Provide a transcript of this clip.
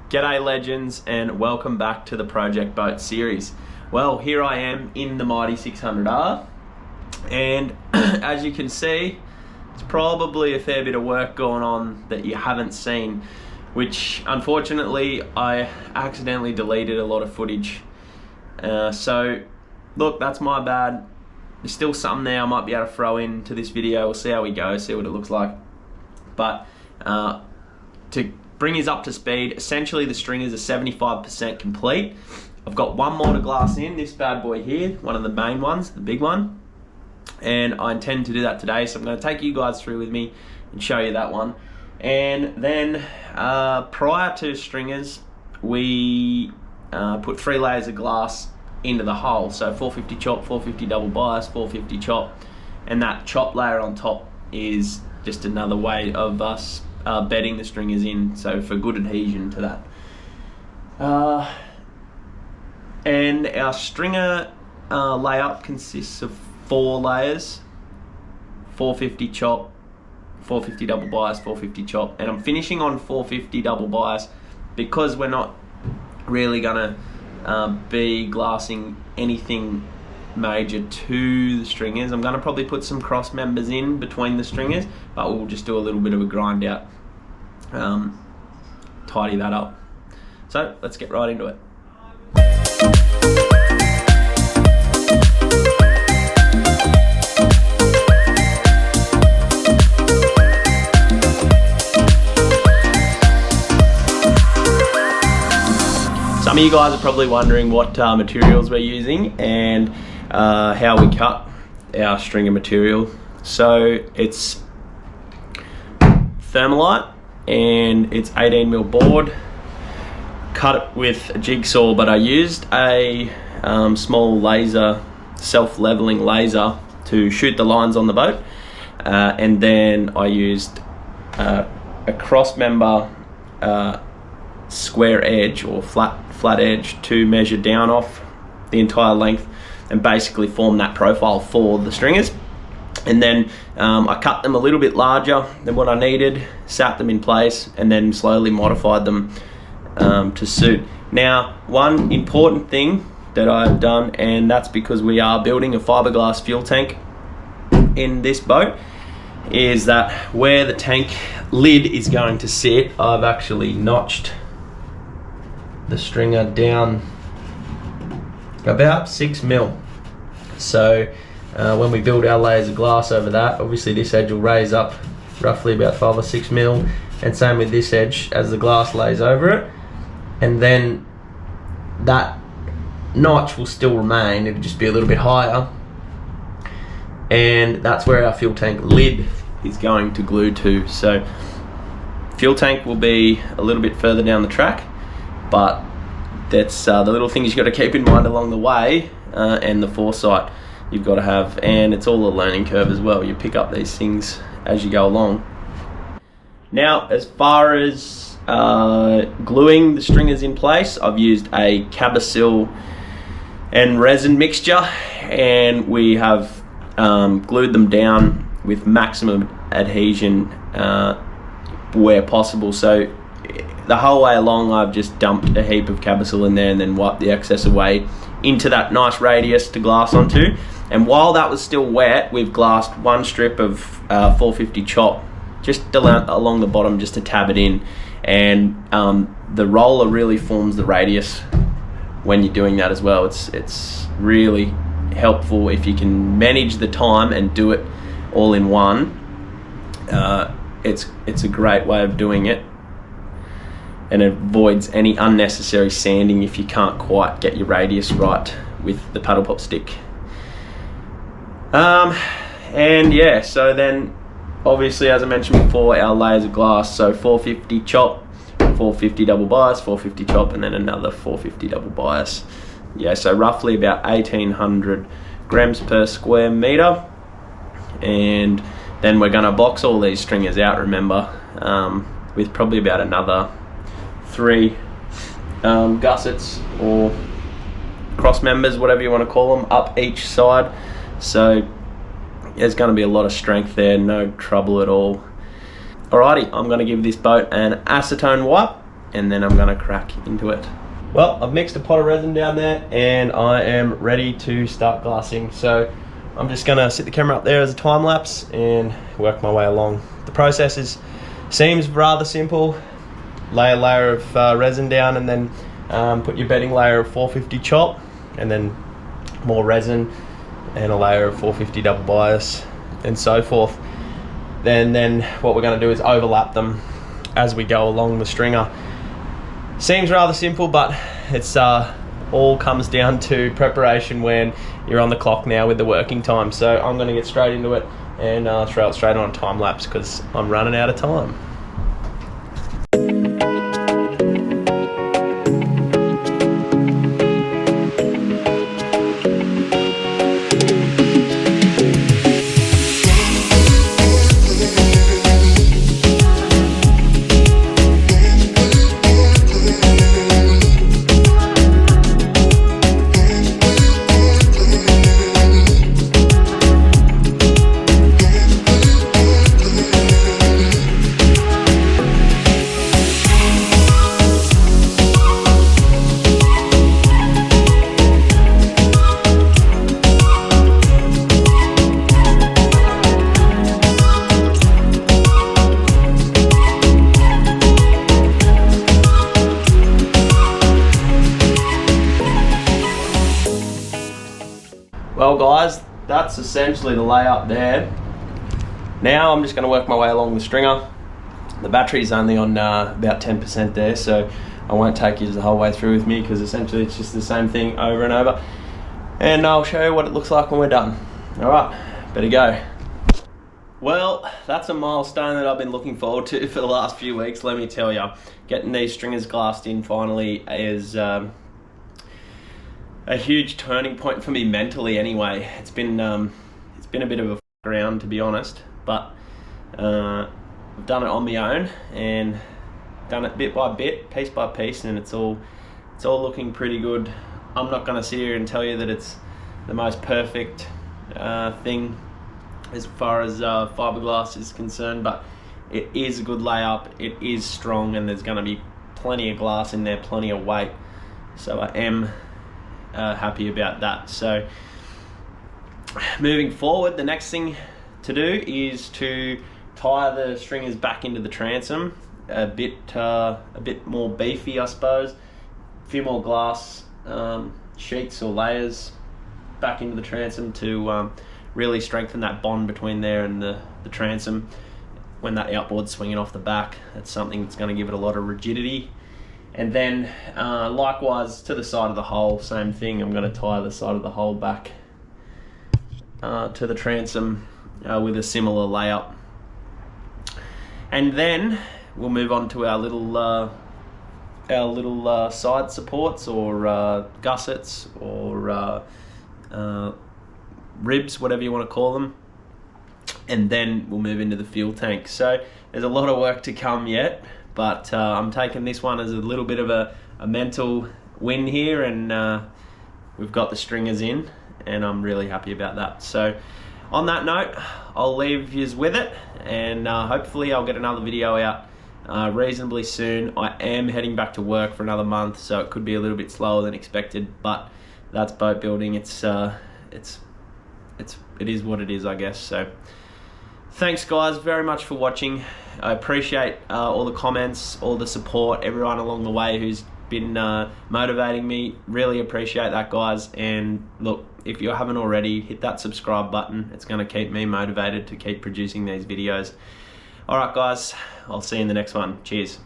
G'day legends, and welcome back to the Project Boat series. Well, here I am in the mighty 600R, and as you can see, it's probably a fair bit of work going on that you haven't seen, which unfortunately I accidentally deleted a lot of footage. So look, that's my bad. There's still some there I might be able to throw into this video. We'll see how we go, see what it looks like. But to bring us up to speed, essentially the stringers are 75% complete. I've got one more to glass in, this bad boy here, one of the main ones, the big one. And I intend to do that today, so I'm going to take you guys through with me and show you that one. And then prior to stringers, we put 3 layers of glass into the hull. So 450 chop, 450 double bias, 450 chop, and that chop layer on top is just another way of us bedding the stringers in, so for good adhesion to that. And our stringer layout consists of 4 layers, 450 chop, 450 double bias, 450 chop, and I'm finishing on 450 double bias because we're not really gonna be glassing anything major to the stringers. I'm gonna probably put some cross members in between the stringers, but we'll just do a little bit of a grind out, tidy that up. So let's get right into it. Some of you guys are probably wondering what materials we're using and how we cut our stringer material. So it's thermalite and it's 18mm board. Cut it with a jigsaw, but I used a small laser, self-leveling laser to shoot the lines on the boat, and then I used a cross member square edge or flat edge to measure down off the entire length and basically form that profile for the stringers. And then I cut them a little bit larger than what I needed, sat them in place, and then slowly modified them to suit. Now, one important thing that I've done, and that's because we are building a fiberglass fuel tank in this boat, is that where the tank lid is going to sit, I've actually notched the stringer down about 6mm. So when we build our layers of glass over that, obviously this edge will raise up roughly about 5 or 6mm, and same with this edge as the glass lays over it, and then that notch will still remain, it'll just be a little bit higher, and that's where our fuel tank lid is going to glue to. So fuel tank will be a little bit further down the track, but that's the little things you've got to keep in mind along the way, and the foresight you've got to have, and it's all a learning curve as well. You pick up these things as you go along. Now, as far as gluing the stringers in place, I've used a Cabasil and resin mixture, and we have glued them down with maximum adhesion where possible. So the whole way along I've just dumped a heap of Cabasil in there and then wiped the excess away into that nice radius to glass onto. And while that was still wet, we've glassed one strip of 450 chop just along the bottom just to tab it in. And the roller really forms the radius when you're doing that as well. It's really helpful if you can manage the time and do it all in one. It's a great way of doing it, and it avoids any unnecessary sanding if you can't quite get your radius right with the paddle pop stick. And yeah, so then obviously, as I mentioned before, our layers of glass, so 450 chop, 450 double bias, 450 chop, and then another 450 double bias. Yeah, so roughly about 1800 grams per square meter. And then we're gonna box all these stringers out, remember, with probably about another 3 gussets or cross members, whatever you want to call them, up each side. So there's going to be a lot of strength there, no trouble at all. Alrighty, I'm going to give this boat an acetone wipe and then I'm gonna crack into it. Well, I've mixed a pot of resin down there and I am ready to start glassing. So I'm just gonna sit the camera up there as a time lapse and work my way along. The process seems rather simple. Lay a layer of resin down and then put your bedding layer of 450 chop, and then more resin and a layer of 450 double bias and so forth. Then what we're gonna do is overlap them as we go along the stringer. Seems rather simple, but it's all comes down to preparation when you're on the clock now with the working time. So I'm going to get straight into it and throw it straight on a time lapse because I'm running out of time. Well guys, that's essentially the layout there. Now I'm just going to work my way along the stringer. The battery's only on about 10% there, so I won't take you the whole way through with me because essentially it's just the same thing over and over. And I'll show you what it looks like when we're done. Alright, better go. Well, that's a milestone that I've been looking forward to for the last few weeks, let me tell you. Getting these stringers glassed in finally is a huge turning point for me mentally anyway. It's been a bit of a around, to be honest, but I've done it on my own and done it bit by bit, piece by piece, and it's all looking pretty good. I'm not going to sit here and tell you that it's the most perfect thing as far as fiberglass is concerned, but it is a good layup, it is strong, and there's going to be plenty of glass in there, plenty of weight, so I am happy about that. So moving forward, the next thing to do is to tie the stringers back into the transom a bit more beefy, I suppose. A few more glass sheets or layers back into the transom to really strengthen that bond between there and the transom. When that outboard's swinging off the back, that's something that's going to give it a lot of rigidity. And then likewise to the side of the hull, same thing. I'm going to tie the side of the hull back to the transom with a similar layup. And then we'll move on to our little side supports or gussets or ribs, whatever you want to call them. And then we'll move into the fuel tank. So there's a lot of work to come yet, but I'm taking this one as a little bit of a mental win here, and we've got the stringers in, and I'm really happy about that. So on that note, I'll leave yous with it, and hopefully I'll get another video out reasonably soon. I am heading back to work for another month, so it could be a little bit slower than expected, but that's boat building. It is what it is, I guess. So thanks guys very much for watching. I appreciate all the comments, all the support, everyone along the way who's been motivating me. Really appreciate that, guys. And look, if you haven't already, hit that subscribe button. It's going to keep me motivated to keep producing these videos. Alright guys, I'll see you in the next one. Cheers.